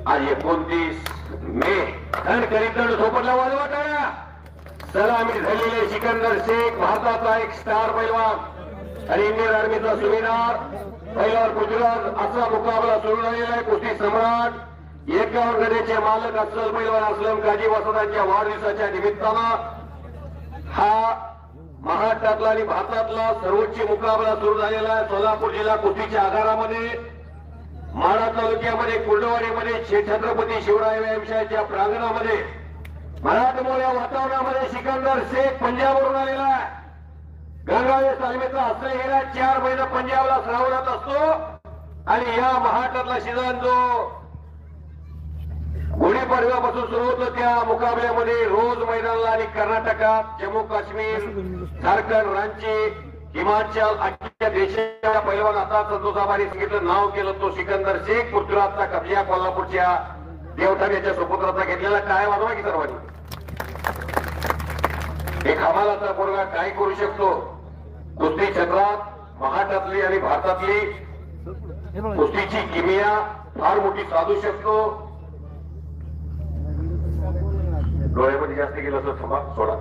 आज 29 मे करीतड झोपडला वाजवा टाळ्या. सलामी झालेले सिकंदर शेख भारताचा एक स्टार पैलवान आणि इंडियन आर्मीचा सुभेदार पहिल्यावर गुजरात असा मुकाबला सुरू झालेला आहे. कुस्ती सम्राट 51 गदेचे मालक अफजल पैलवान असलम काजी वसंतांच्या वाढदिवसाच्या निमित्तानं हा महाराष्ट्रातला आणि भारतातला सर्वोच्च मुकाबला सुरू झालेला आहे. सोलापूर जिल्हा कुस्तीच्या आगारामध्ये माढा तालुक्यामध्ये कुर्डवाडीमध्ये छत्रपती शिवराय व्यायामशाळेच्या प्रांगणामध्ये मराठमोळ्या वातावरणामध्ये सिकंदर शेख पंजाबवरून आलेला आहे. गंगावेश तालमीचा असं गेला 4 महिने पंजाबला श्रावणात असतो आणि या महाराष्ट्रातला सीझन जो गुढीपाडव्यापासून सुरू होतो त्या मुकाबल्यामध्ये रोज मैदानाला आणि कर्नाटकात जम्मू काश्मीर झारखंड रांची हिमाचल अख्ख्या देशाच्या पैलवान आता संतोषाबारी सांगितलं नाव केलं तो सिकंदर शेख पृथ्वीराजचा कब्जा कोल्हापूरच्या देवठाण्याच्या सुपुत्राचा घेतलेला काय वाजवा की सर्वांनी. एक हमालाचा पोरगा काय करू शकतो कुस्ती क्षेत्रात महाराष्ट्रातली आणि भारतातली कुस्तीची किमिया फार मोठी साधू शकतो. डोळ्यामध्ये जास्त गेलं असं थांबा सोडा.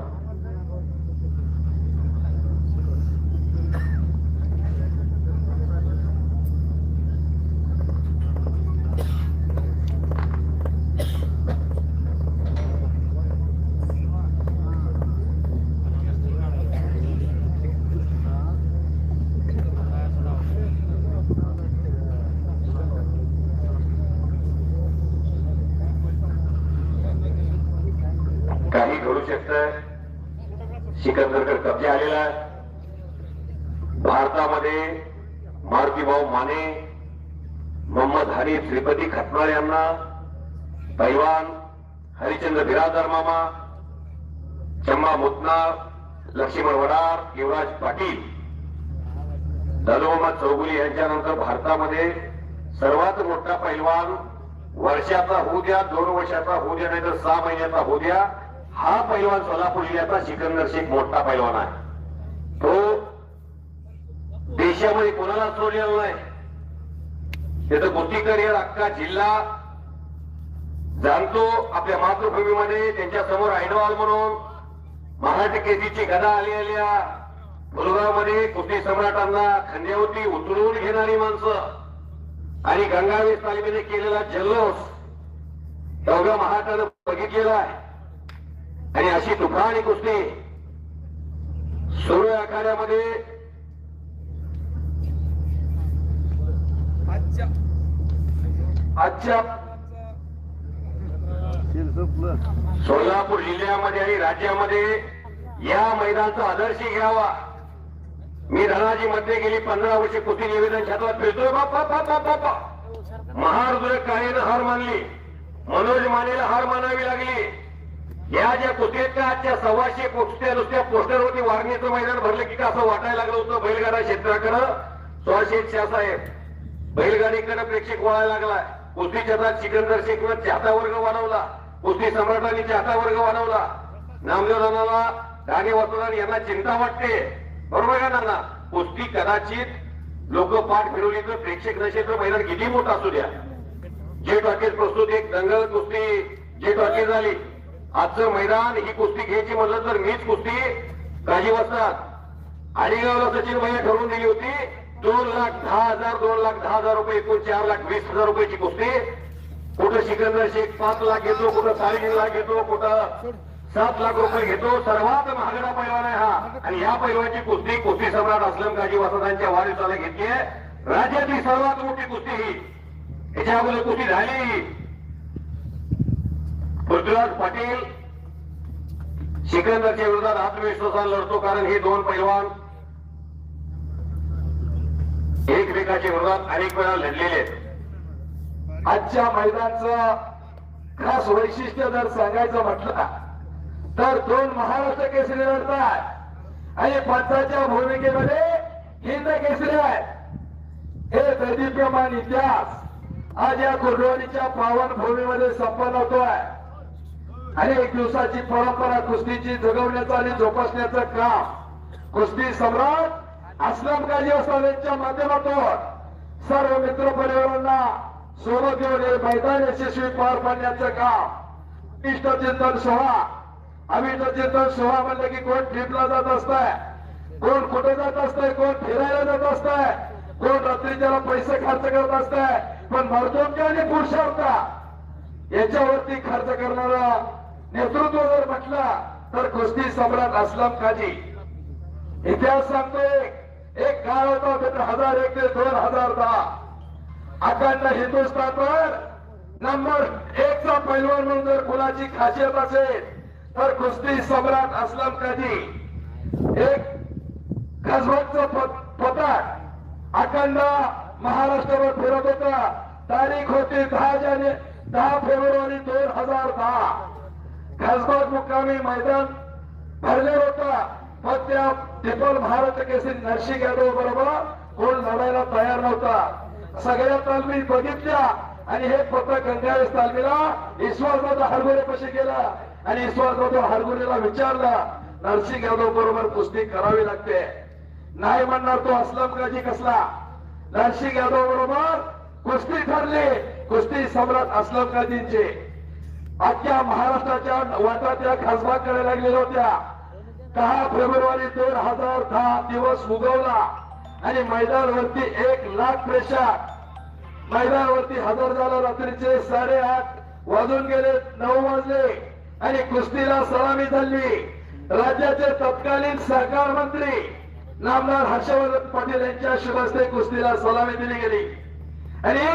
काही घडू शकतं. सिकंदरकडे कब्जा आलेला आहे. भारतामध्ये मारुतीभाऊ माने मोहम्मद हनीफ श्रीपती खतनाळ यांना पैलवान हरिचंद्र बिरादर मामा चम्मा मुतनार लक्ष्मण वडार युवराज पाटील दादू मोहम्मद चौगुले यांच्यानंतर भारतामध्ये सर्वात मोठा पैलवान वर्षाचा होऊ द्या 2 वर्षाचा होऊ द्या नाहीतर 6 महिन्याचा होऊ द्या हा पैलवान सोलापूर जिल्ह्याचा सिकंदर शेख मोठा पैलवान आहे. तो देशामध्ये कोणाला सोडलेला नाही. त्याचं कुस्ती करिअर अख्खा जिल्हा जाणतो. आपल्या मातृभूमीमध्ये त्यांच्या समोर आयडॉल म्हणून महाराष्ट्र केसरीची गदा आलेल्या मुलगावमध्ये कुस्ती सम्राटांना खांद्यावरती उचलून घेणारी माणसं आणि गंगावेश तालमीने केलेला जल्लोष एवढं महाराष्ट्रानं बघितलेला आहे. आणि अशी तुफानी कुस्ती सुरू आखाड्यामध्ये आजच्या सोलापूर जिल्ह्यामध्ये आणि राज्यामध्ये या मैदानाचा आदर्श घ्यावा. मी धनाजी मध्ये गेली 15 वर्षे कुस्ती निवेदन क्षेत्रात फिरतोय. बाप्पा महारुद्र काळेनं हार मानली. मनोज मानेला हार मानावी लागली. या ज्या कुस्तीत का आजच्या 125 कुस्त्या नुसत्या पोस्टरवरती वारणीचं मैदान भरलं की असं वाटायला लागलं होतं. बैलगाडा क्षेत्राकडं स्वारशेठ शाहसाहेब बैलगाडीकडे प्रेक्षक वळायला लागलाय. कुस्ती क्षेत्रात सिकंदर शेखनं चाहता वर्ग वाढवला. कुस्ती सम्राटांनी चाहता वर्ग वाढवला. नामदेव नानाला धागे वाचवणार यांना चिंता वाटते. बरोबर का नाना. कुस्ती कदाचित लोक पाठ फिरवली तर प्रेक्षक नसेल तर मैदान किती मोठं असू द्या. जे टॉकीज प्रस्तुत एक दंगल कुस्ती जे टॉकीज झाली. आजचं मैदान ही कुस्ती घ्यायची म्हणलं तर मीच कुस्ती काजी वस्तात अलिगावला सचिन भाई ठरवून दिली होती. 2,10,000 2,10,000 रुपये एकूण 4,20,000 रुपयाची कुस्ती. कुठं सिकंदर शेख 5 लाख घेतो, कुठं 3.5 लाख घेतो, कुठं 7 लाख रुपये घेतो. सर्वात महागडा पैलवान आहे हा. आणि या पैलवानची कुस्ती सम्राट असलम काजी वसंतांच्या वाढदिवसाला घेतली आहे. राज्यातली सर्वात मोठी कुस्ती ही. याच्या अगोदर कुस्ती झाली. पृथ्वीराज पाटील सिकंदरच्या विरोधात आत्मविश्वासाने लढतो कारण हे 2 पैलवान एकमेकाच्या विरोधात अनेक वेळा लढलेले आहेत. आजच्या मैदानाचं खास वैशिष्ट्य जर सांगायचं म्हटलं तर 2 महाराष्ट्र केसरी लढतात आणि पंचाच्या भूमिकेमध्ये हिंद केसरी आहेत. हे दैदिप्यमान इतिहास आज या कुर्डवाडीच्या पावन भूमीमध्ये संपन्न होतोय. अनेक दिवसाची परंपरा कुस्तीची जगवण्याचं आणि जोपासण्याचं काम कुस्ती सम्राट असलम काजी वस्ताद यांच्या माध्यमातून सर्व मित्र परिवारांना सोबत घेऊन हे मैदान यशस्वी पार पाडण्याचं काम इष्ट चिंतन सोहळा अभिष्ट चिंतन सोहळा म्हणलं की कोण ट्रिपला जात असताय, कोण कुठे जात असतंय, कोण फिरायला जात असताय, कोण रात्रीच्याला पैसे खर्च करत असताय, पण मर्दोंच्या आणि पुरुषार्था याच्यावरती खर्च करणारा नेतृत्व जर म्हटलं तर कुस्ती सम्राट अस्लम काजी. इतिहास सांगतोय एक काळ होता 2001 ते 2010 अखंड हिंदुस्थानवर नंबर 1 चा पैलवान म्हणून जर कुणाची खासियत असेल तर कुस्ती सम्राट अस्लम काजी. एक कसबतचं पथक अखंड महाराष्ट्रावर फिरत होता. तारीख होती 10 फेब्रुवारी 2010. खासबाग मुक्कामी मैदान भरले होता. मग त्या टिपल महाराष्ट्र केसरी नरसिंग यादव बरोबर कोण लढायला तयार नव्हता. सगळ्या तालमी बघितल्या आणि हे पथक गंगावेस तालमीला ईश्वरदादा हरगुरे पशी गेला आणि ईश्वरदादा हरगुरेला विचारला नरसिंग यादव बरोबर कुस्ती करावी लागते. नाही म्हणणार तो अस्लम काजी कसला. नरसिंग यादव बरोबर कुस्ती ठरली. कुस्ती सम्राट अस्लम काजींचे अख्ख्या महाराष्ट्राच्या वाटा त्या खासबागकडे लागलेल्या होत्या. 10 फेब्रुवारी 2010 दिवस उगवला आणि मैदानावरती 1 लाख प्रेक्षक मैदानावरती हजर झाला. रात्रीचे 8:30 वाजून गेले, 9 वाजले आणि कुस्तीला सलामी झाली. राज्याचे तत्कालीन सहकार मंत्री नामदार हर्षवर्धन पाटील यांच्या शुभ हस्ते कुस्तीला सलामी दिली गेली आणि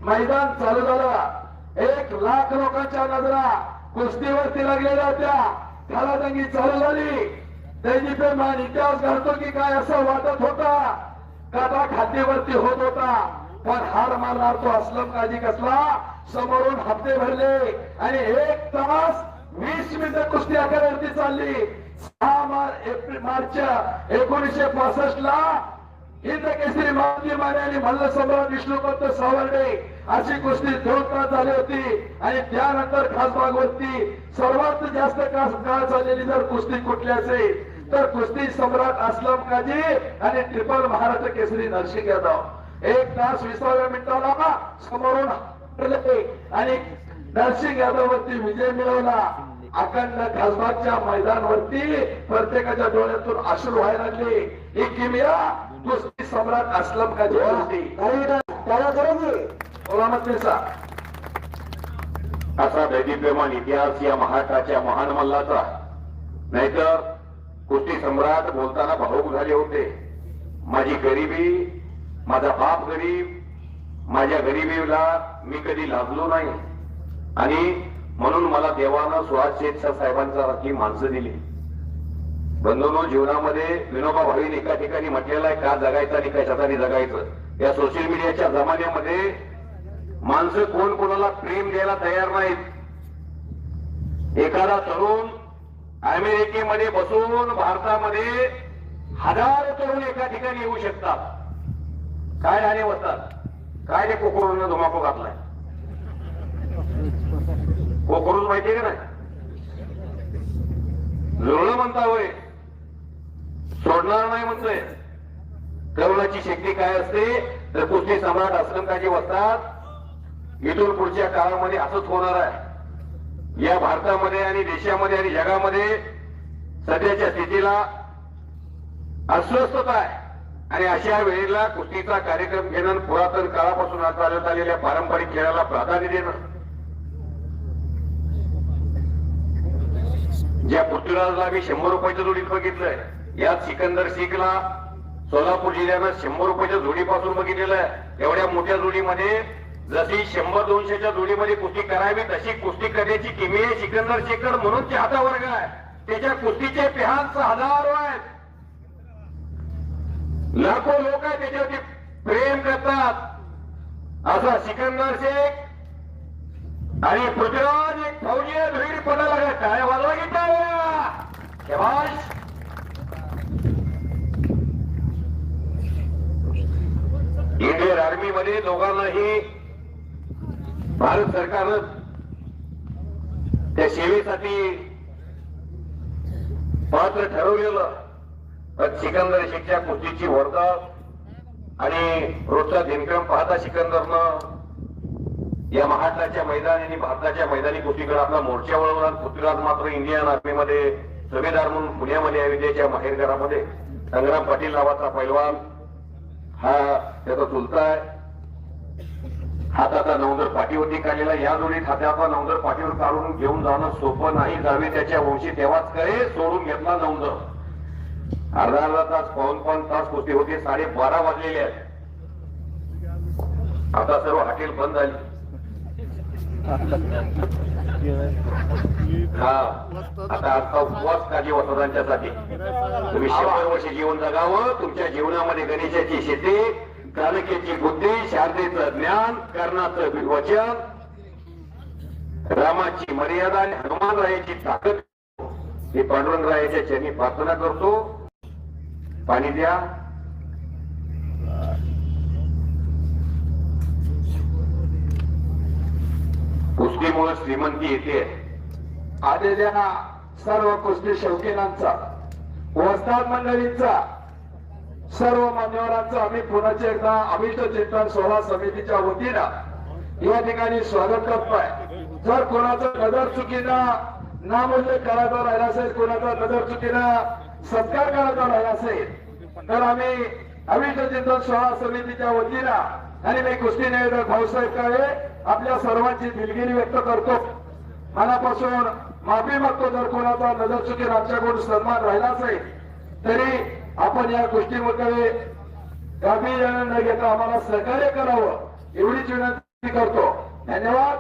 मैदान चालू झालं. 1 लाख लोकांच्या नजरा कुस्तीवरती लागलेल्या होत्या. थालादंगी चालू झाली. दैनिकमान इतिहास घडतो की काय असं वाटत होता. काटा खांदीवरती होत होता. पण हार मारणार तो अस्लम काजी कसला. समोरून हप्ते भरले आणि 1 तास 20 मिनिटं कुस्ती आखाड्यावरती चालली. 6 मार्च 1965 ला हिंद केसरी मारुती माने आणि मल्ल सम्राट विष्णुपंत सावर्डे अशी कुस्ती 2 तास झाली होती. आणि त्यानंतर खासबागवरती सर्वात जास्त काळ चाललेली जर कुस्ती कुठली असेल तर कुस्ती सम्राट अस्लम काजी आणि ट्रिपल महाराष्ट्र केसरी नरसिंग यादव. 1 तास 20व्या मिनिटाला समोरून आणि नरसिंग यादव वरती विजय मिळवला. अखंड खासबागच्या मैदानावरती प्रत्येकाच्या डोळ्यातून अश्रू व्हायला लागले. ही किमया कुस्ती सम्राट अस्लम काजी होती. त्याला गरज असा दैदिप्यमान इतिहास या महाराष्ट्राच्या महान मल्लाचा. नाहीतर कुस्ती सम्राट बोलताना भावुक झाले होते. माझी गरिबी, माझा बाप गरीब, माझ्या गरिबीला मी कधी लाजलो नाही आणि म्हणून मला देवानं सुहास शेठ साहेबांसारखी माणसं दिली. बंधूंनो, जीवनामध्ये विनोबा भाईन एका ठिकाणी म्हटलेलं आहे का जगायचं आणि कशासाठी जगायचं. या सोशल मीडियाच्या जमान्यामध्ये माणसं कोण कोणाला प्रेम द्यायला तयार नाहीत. एखादा तरुण अमेरिकेमध्ये बसून भारतामध्ये हजारो तरुण एका ठिकाणी येऊ शकतात. काय ठाणे बसतात, काय ते कोकरूनं धुमाकू घातलाय. कोकरूच माहितीये का नाही. जुळलं म्हणता होय, सोडणार नाही म्हणतोय. तरुणाची शक्ती काय असते तर कुस्ती सम्राट अस्लम काजी बसतात. इथून पुढच्या काळामध्ये असंच होणार आहे. या भारतामध्ये आणि देशामध्ये आणि जगामध्ये सध्याच्या स्थितीला अस्वस्थता आहे आणि अशा वेळेला कुस्तीचा कार्यक्रम घेणं, पुरातन काळापासून चालत आलेल्या पारंपरिक खेळाला प्राधान्य देणं. ज्या पृथ्वीराजला मी 100 रुपयाच्या जोडीत बघितलंय, यात सिकंदर शेखला सोलापूर जिल्ह्यानं 100 रुपयाच्या जोडीपासून बघितलेलं आहे. एवढ्या मोठ्या जोडीमध्ये जशी 100-200च्या जोडीमध्ये कुस्ती करावी तशी कुस्ती करण्याची किमया सिकंदर शेखर म्हणून चाहता वर्ग आहे. त्याच्या कुस्तीचे पेहांस हजारो आहेत. लाखो लोक आहेत त्याच्यावरती प्रेम करतात. असा सिकंदर शेख आणि पृथ्वीराज एक फौजी धुरी पडायला लागला. काय वाजवा घेता इंडियन आर्मी मध्ये दोघांनाही भारत सरकारनं त्या सेवेसाठी पात्र ठरवलेलं. सिकंदर शेखच्या कुस्तीची वर्दळ आणि रोजचा दिनक्रम पाहता सिकंदरनं या महाराष्ट्राच्या मैदानी आणि भारताच्या मैदानी कुस्तीकडे आपला मोर्चा वळवला. पृथ्वीराज मात्र इंडियन आर्मीमध्ये सुभेदार म्हणून पुण्यामध्ये या विद्येच्या माहेरघरामध्ये संग्राम पाटील नावाचा पैलवान हा त्याचा चुलता आहे. हाताचा नवंदर पाठीवरती काढलेला. या जोडीत हाताचा नवंदर पाठीवर काढून घेऊन जाणं सोपं नाही. जावे त्याच्या वंशी तेव्हाच करे. सोडून घेतला नवंदर. अर्धा तास पाऊण तास कुस्ती होती. 12:30 वाजलेले आहेत. आता सर्व हॉटेल बंद झाली. हा आता आजचा उपवास काजी वसदांच्यासाठी. तुम्ही 100 वर्ष जीवन जगावं. तुमच्या जीवनामध्ये गणेशाची शेती, कालिकेची बुद्धी, शारदेचं ज्ञान, कर्णाचं वचन, रामाची मर्यादा आणि हनुमानरायाची ताकद ही पांडुरंगरायाच्या चरणी प्रार्थना करतो. पाणी द्या. कुस्तीमुळे श्रीमंती येते. आलेल्या सर्व कुस्ती शौकीनांचा, वस्ताद मंडळींचा, सर्व मान्यवरांचं आम्ही पुन्हा एकदा अभिष्ट चिंतन सोहळा समितीच्या वतीनं या ठिकाणी स्वागत करतोय. जर कोणाचं नजर चुकीनं नामोल्लेख करायचा राहिला असेल, कोणाचा नजर चुकीनं सत्कार करायचा राहिला असेल तर आम्ही अभिष्ट चिंतन सोहळा समितीच्या वतीनं आणि मी कुस्ती निवेदक भाऊसाहेब काळे आपल्या सर्वांची दिलगिरी व्यक्त करतो. मनापासून माफी मागतो. जर कोणाचा नजर चुकीनं आमच्याकडून सन्मान राहिला असेल तरी आपण या गोष्टीमध्ये गांभीर्याने न घेता आम्हाला सहकार्य करावं एवढीच विनंती करतो. धन्यवाद.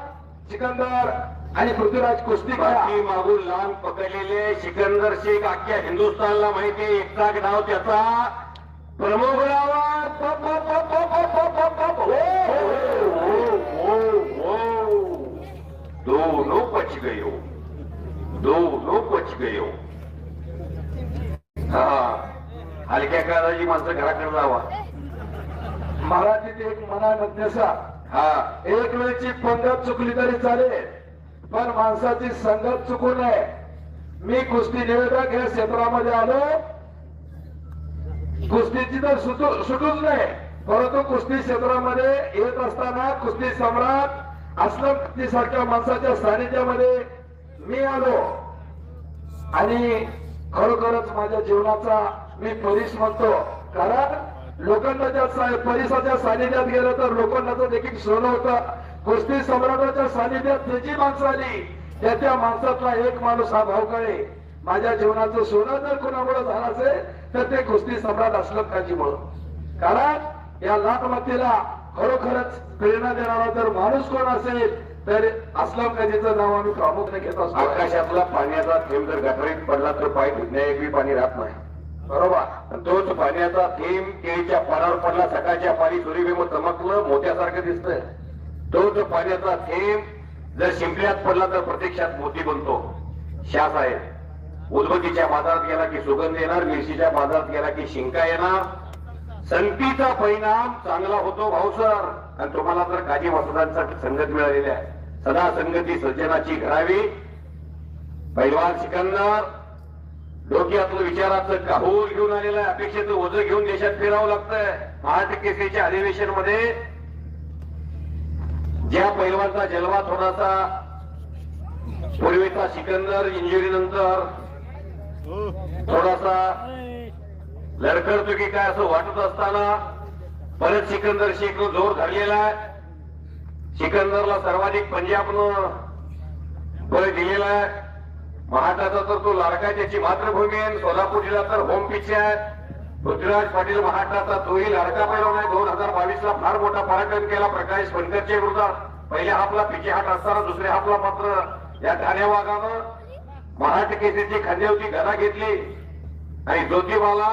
सिकंदर आणि पृथ्वीराज कुस्ती बाकी मागून लहान पकडलेले सिकंदर शेख अख्ख्या हिंदुस्थानला माहिती आहे. एकटा नाव त्याचा प्रमुख दोनों पच गयो, दोनों पच गयो. हा हलक्या काळाची माणसं घराकडे जावा. मराठीत एक मना मध्यसा, हा एक वेळची पंगत चुकली तरी चालेल पण माणसाची संगत चुकू नये. मी कुस्ती निवेदक या क्षेत्रामध्ये आलो, कुस्तीची तर सुटूच नाही, परंतु कुस्ती क्षेत्रामध्ये येत असताना कुस्ती सम्राट असलम सारख्या माणसाच्या सानिध्यामध्ये मी आलो आणि खरोखरच माझ्या जीवनाचा मी परीस म्हणतो. कारण लोखंडाच्या परिसाच्या सानिध्यात गेलं तर लोखंडाचं देखील सोनं होतं. कुस्ती सम्राटाच्या सानिध्यात त्याची माणसं आली, त्याच्या माणसातला एक माणूस हा भाऊ काळे. माझ्या जीवनाचं सोनं जर कोणामुळे झालं असेल तर ते कुस्ती सम्राट असलम काजीमुळे. कारण या लाखमतीला खरोखरच प्रेरणा देणारा जर माणूस कोण असेल तर असलम काजीचं नाव आम्ही प्रामुख्याने घेत असतो. आकाशातला पाण्याचा थेंब जर गटारीत पडला तर पाय धुण्याएवढी पाणी राहत नाही. बरोबर. तोच पाण्याचा थेंब केळीच्या पानावर पडला, सकाळच्या पाणी सूर्यबिंब चमकलं मोत्यासारखं दिसतंय. तोच पाण्याचा थेंब जर शिंपल्यात पडला तर प्रत्यक्षात मोती बनतो. शास आहे. उदबत्तीच्या बाजारात गेला की सुगंध येणार, मिरशीच्या बाजारात गेला की शिंका येणार. संगतीचा परिणाम चांगला होतो भाऊसर. आणि तुम्हाला तर काजी वसदांचा संगत मिळालेली आहे. सदा संगती सज्जनाची घडावी. पैलवान सिकंदर डोक्यातलं विचाराचं काहूर घेऊन आलेलं आहे. अपेक्षेचं ओझं घेऊन देशात फिरावं लागतंय. महाराष्ट्र केसरीच्या अधिवेशन मध्ये ज्या पैलवानचा जलवा थोडासा पूर्वीचा सिकंदर इंजुरी नंतर थोडासा लडखडतो की काय असं वाटत असताना परत सिकंदर शेख जोर धरलेला आहे. सिकंदरला सर्वाधिक पंजाबनं बळ दिलेला आहे. महाराष्ट्राचा तर तो लाडका, त्याची मातृभूमी आहे. सोलापूर जिल्हा तर होम पिच आहे. पृथ्वीराज पाटील महाराष्ट्राचा तोही लाडका पैलवान आहे. 2022 ला फार मोठा पराक्रम केला प्रकाश फणकरच्या विरोधात. पहिल्या हाफला पिछे हात असताना दुसऱ्या हाफला मात्र या ठाण्या वाघानं महाराष्ट्र केसरीची खांद्यावरती गदा घेतली आणि ज्योतिबाला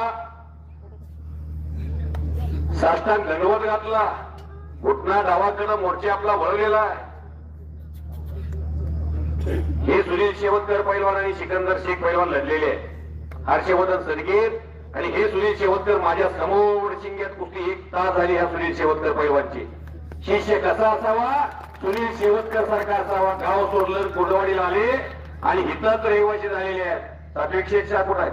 साष्टांग दंडवत घातला. घुटना डावाकडे मोर्चे आपला वळलेला आहे. हे सुनील शेवतकर पैलवान आणि सिकंदर शेख पैलवान लढलेले आहेत. हर्षवर्धन सरगीर आणि हे सुनील शेवतकर माझ्या समोर शिंग्यात कुस्ती 1 तास झाली. ह्या सुनील शेवतकर पैलवानची शिष्य कसा असावा, सुनील शेवतकर सारखा असावा. गाव सोडलं, कुर्डवाडीला आले आणि हिताच रहिवासी झालेले आहेत. सात्विक शेख शाह कुठं आहेत?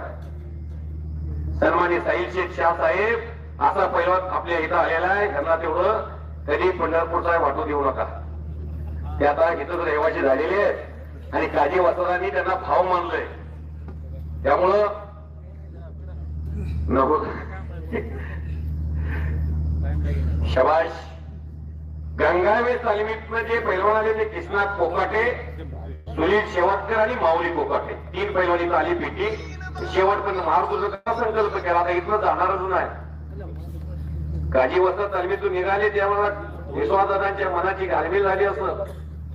सन्मानी साहिल शेख शाह साहेब असा पैलवान आपल्या इथं आलेला आहे. त्यांना तेवढं कधी पंढरपूरचा वाटू देऊ नका. ते आता इथं रहिवासी झालेले आहेत आणि काजी वसरांनी त्यांना भाव मानलंय. त्यामुळं नको शबाश. गंगावेश तालमीतनं जे पैलवान आले ते कृष्णा कोकाटे, सुनील शेवटकर आणि माऊली कोकाटे 3 पैलवानी आली पिटी. शेवट पण महाराष्ट्र संकल्प केला आता इथनं जाणारच नाही. काजी वस्त्र तालमीतून निघाले त्यावेळेला विश्वासदादांच्या मनाची घालमेल झाली असं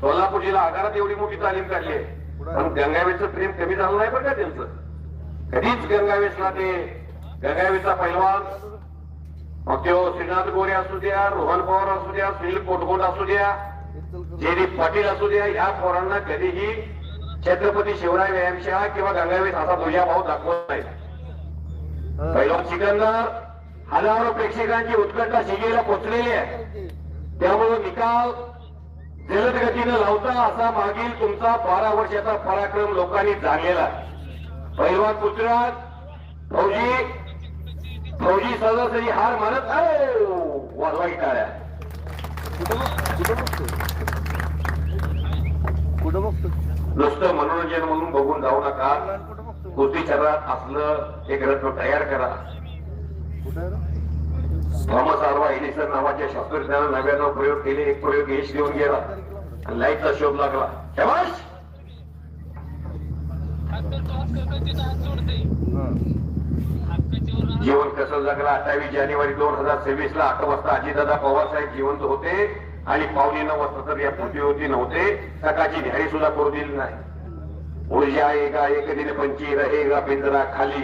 सोलापूर जिल्हा आगारात एवढी मोठी तालीम काढली आहे. पण गंगावेशचं प्रेम कमी झालं नाही बरं का त्यांचं. कधीच गंगावेशला ते गंगावेशचा पैलवान मग तो श्रीनाथ गोरे असू द्या, रोहन पवार असू द्या, सुनील कोटकोट असू द्या, जयदीप पाटील असू द्या, या पोरांना कधीही छत्रपती शिवराय व्यायामशाळा किंवा गंगावेश असा दुजाभाव दाखवत नाही. पैलवान सिकंदर हजारो प्रेक्षकांची उत्कंठा शिगेला पोचलेली आहे. त्यामुळे निकाल जलद गतीनं लावता असा मागील तुमचा 12 वर्षाचा पराक्रम लोकांनी जाणलेला. पैलवान पृथ्वीराज फौजी सदस्य हार मानत वाजवा टाळ्या. नुसतं मनोरंजन म्हणून बघून जाऊ नका. कुस्ती शहरात असलं एक रत्न तयार करा. थॉमस आल्वा एडिसन नावाच्या शास्त्रज्ञानं 99 प्रयोग केले. एक प्रयोग यश देऊन गेला आणि लाईटचा शोध लागला. शाबास. जीवन कसं जगला. 28 जानेवारी 2026 ला 8 वाजता अजितदादा पवार साहेब जिवंत होते आणि 8:45 वाजता तर या पृथ्वीवरती नव्हते. सकाळची न्यारी सुद्धा करू दिली नाही. ऊर्जा एका एक दिन पंची रहेगा पिंजरा खाली.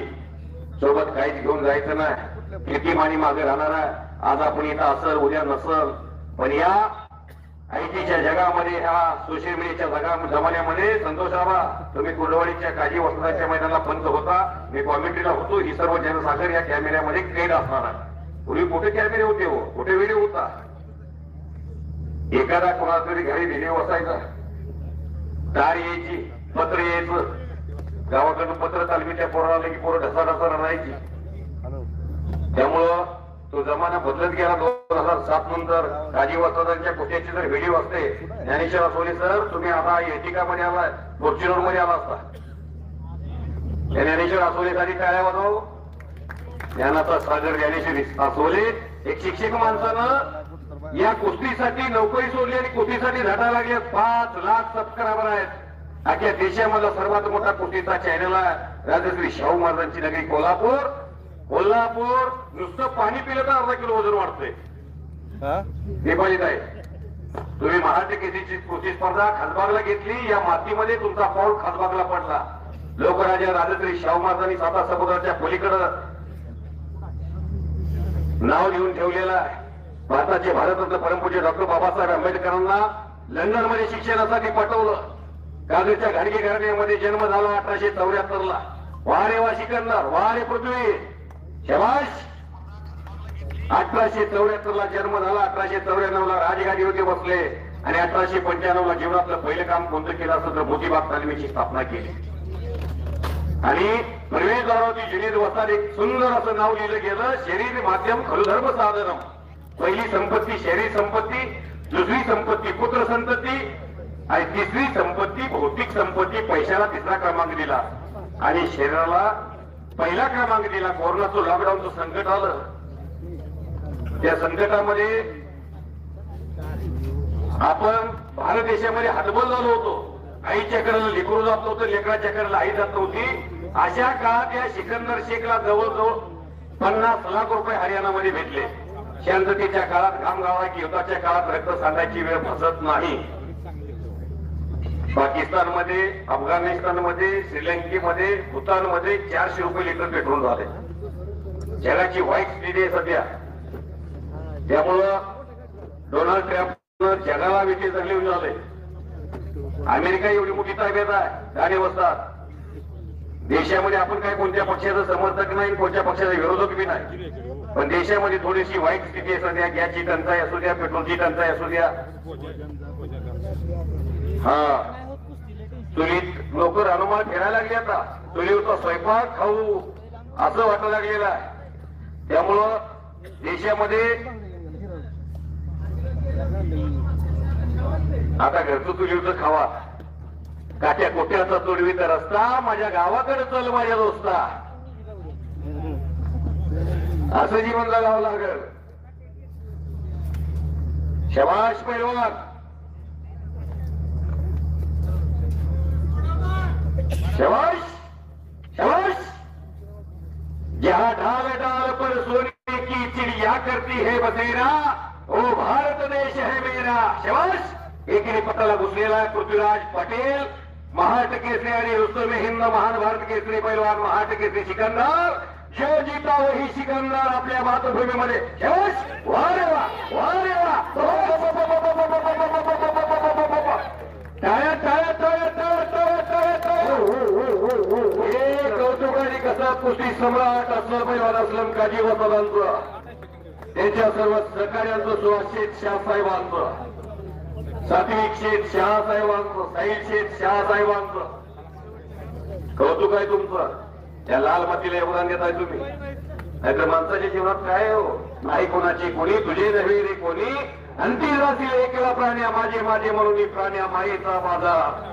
सोबत काहीच घेऊन जायचं नाही. कीर्तिमानी मागे राहणार आहे. आज आपण इथं असल उद्या नसल. पण या आयटीच्या जगामध्ये ह्या सोशल मीडियाच्या जमान्यामध्ये संतोष बाबा तुम्ही कुर्डवाडीच्या काजी वस्त्राच्या मैदानाला पंच होता. मी कॉमेंट्रीला होतो. ही सर्व जनसागर या कॅमेऱ्यामध्ये कैद असणार आहे. पूर्वी कुठे कॅमेरे होते हो, कुठे व्हिडिओ होता. एखादा कोणाला तरी घरी व्हिडिओ असायचा. तार यायची, पत्र यायचं. गावाकडून पत्र तालमीच्या पोराला आलं की पोरं ढसा राहायची. त्यामुळं तो जमाना बदलत गेला. 2007 नंतर काजी वस्त्रांच्या कुठ्याची जर व्हिडिओ असते. ज्ञानेश्वर सोले सर तुम्ही आता एटिका मध्ये आलाय, फॉर्च्युनर मध्ये आला असता. ज्ञानेश्वर आसोले साठी टाळ्या वाजव. ज्ञानाचा सागर ज्ञानेश्वर आसोले एक शिक्षक माणसानं या कुस्तीसाठी नोकरी सोडली आणि कुस्तीसाठी झटा लागले. 5 लाख सबस्क्रायबर आहेत. अख्या देशामधला सर्वात मोठा कुस्तीचा चॅनल आहे. राजश्री शाहू महाराजांची नगरी कोल्हापूर. कोल्हापूर नुसतं पाणी पिलं तर अर्धा किलो वजन वाढतंय. नेपाळीत आहे. तुम्ही मराठी केसीची कुस्ती स्पर्धा खासबागला घेतली. या मातीमध्ये तुमचा पाऊल खासबागला पडला. लोकराजा राजश्री शाहू महाराजांनी साता समुद्राच्या पलीकडं नाव लिहून ठेवलेलं आहे. भारताचे भारतरत्न परमपूज्य डॉक्टर बाबासाहेब आंबेडकरांना लंडन मध्ये शिक्षणासाठी पाठवलं. कागदच्या घाडगे घराण्यामध्ये जन्म झाला 1874 ला. वारे वा सिकंदर, वारे पृथ्वी. शबाश. 1874 ला जन्म झाला. 1894 ला राजगादीवरती बसले आणि 1895 ला जीवनातलं पहिलं काम कोणतं केलं असं तर मोतीबाग तालमीची स्थापना केली. आणि प्रवेशद्वारावरती जुनेद वस्ताद एक सुंदर असं नाव लिहिलं गेलं. शरीर माध्यम खलुधर्म साधनम. पहिली संपत्ती शरीर संपत्ती, दुसरी संपत्ती पुत्र संतती आणि तिसरी संपत्ती भौतिक संपत्ती. पैशाला 3रा क्रमांक दिला आणि शरीराला 1ला क्रमांक दिला. कोरोनाचं लॉकडाऊनचं संकट आलं. त्या संकटामध्ये आपण भारत देशामध्ये हतबल झालो होतो. आईच्या कडेला लेकरू जात नव्हतं, लेकराच्या कडेला आई जात नव्हती. अशा काळात या सिकंदर शेखला जवळजवळ 50 लाख रुपये हरियाणामध्ये भेटले. शांततेच्या काळात घाम गाळा की युद्धाच्या काळात रक्त सांडायची वेळ भासत नाही. पाकिस्तानमध्ये, अफगाणिस्तानमध्ये, श्रीलंकेमध्ये, भूतानमध्ये 400 रुपये लिटर पेट्रोल झाले. जगाची वाईट स्थिती आहे सध्या. त्यामुळं डोनाल्ड ट्रम्प जगाला विटे झाले झाले. अमेरिका एवढी मोठी ताब्यात आहे. गाणे बसतात. देशामध्ये आपण काय कोणत्या पक्षाचं समर्थक नाही, कोणत्या पक्षाचा विरोधक बी नाही. पण देशामध्ये थोडीशी वाईट स्थिती आहे सध्या. गॅसची टंचाई असू द्या, पेट्रोलची टंचाई असू द्या. हा चुलीत लोक रानोमाळ फिरायला लागले. आता चुलीवरचा स्वयंपाक खाऊ असं वाटायला लागलेलं आहे. त्यामुळं देशामध्ये आता घरचं चुलीवचं खावा, काट्या कोट्याचा तोडवी तर रस्ता, माझ्या गावाकडे चल माझ्या दोस्ता, असं जीवनला गाव लागल. शबाश पैलवान, शबाश शबाश. यहाँ ढाल ढाल पर सोने की चिड़िया करती है बसेरा, ओ भारत देश है मेरा. शबाश. एकीने पटाला घुसलेला आहे पृथ्वीराज पटेल, महाराष्ट्र केसरी आणि रुस्तम हिंद महान भारत केसरी पैलवान, महाराष्ट्र केसरी सिकंदर. जो जीता वही सिकंदर आपल्या मातृभूमीमध्ये. शबाश. वा रे वा, वा रे वा. टाळ्या टाळ्या टाळ्या टाळ्या टाळ्या टाळ्या टाळ्या. हे कौतुकाने कसा कुस्ती सम्राट असलं पैलवान असलम काजी वसलांचं, त्यांच्या सर्व सहकार्यांचं, सुभाष शेठ शहासाहेबांचं, सात्विक शेठ शहासाहेबांचं, साहिल शेठ शहासाहेबांचं कौतुक आहे तुमचं. त्या लाल मातीला योगदान देताय तुम्ही, नाहीतर माणसाच्या जीवनात काय हो, नाही कोणाची कोणी, तुझे नव्हे रे कोणी. अंतिम रात्री एकला प्राण्या माझे माझे म्हणून प्राण्या मायेचा बाजार.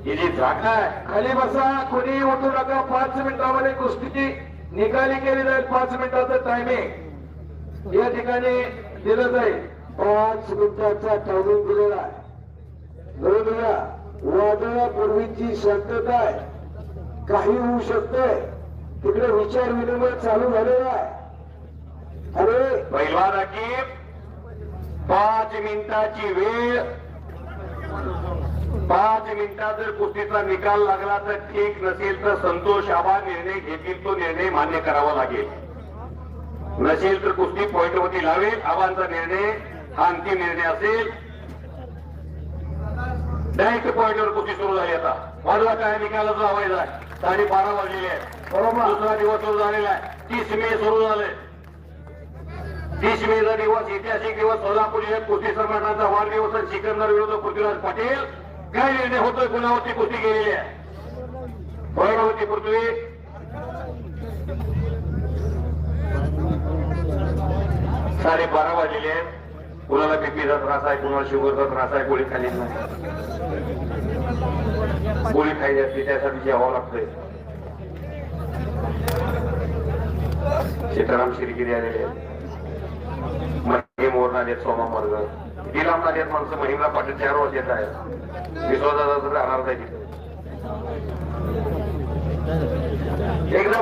ही जी जागा आहे, खाली बसा, कोणी उठू नका. 5 मिनिटामध्ये कुस्तीची निकाली केली जाईल. 5 मिनिटाचं टायमिंग या ठिकाणी दिलं जाईल. 5 मिनिटाचा टायमिंग दिलेला आहे. बरोबर, वादळापूर्वीची शांतता आहे, काही होऊ शकतंय. तिकडे विचार विनिमय चालू झालेला आहे. अरे पैलवान राखीव 5 मिनिटाची वेळ, 5 मिनिटात जर कुस्तीचा निकाल लागला तर ठीक, नसेल तर संतोष आबा निर्णय घेतील तो निर्णय मान्य करावा लागेल. नसेल तर कुस्ती पॉइंटवरती लावेल. आबांचा निर्णय हा अंतिम निर्णय असेल. डायरेक्ट पॉइंटवर कुस्ती सुरू झाली. आता वाजला काय निकालाचा आवाज आहे. 12:30 वाजलेले आहे. बरोबर, दुसरा दिवस सुरू झालेला आहे. 30 मे सुरू झाले. 30 मेचा दिवस ऐतिहासिक दिवस. सोलापूर जिल्ह्यात कुस्ती सम्राटांचा वाढदिवस आणि सिकंदर विरुद्ध पृथ्वीराज पाटील. काय निर्णय होतोय, कुणावरती कुस्ती केलेली आहे. पॉइंटवरती पृथ्वी 12:30 वाजलेले आहेत. कुणाला बीपीचा त्रास आहे, कुणाला शुगरचा त्रास आहे, गोळी खाली नाही, गोळी खायची असते त्यासाठी जेवावं लागतंय. सीताराम शिरगिरी आलेले आहेत. महिम ओरणार आहेत, सोमा मर्ग दिलामणार आहेत माणसं. महिमला पाटील 4 वर्ष येत आहेत. विश्वासाचा राहणार नाही तिथे. एकदा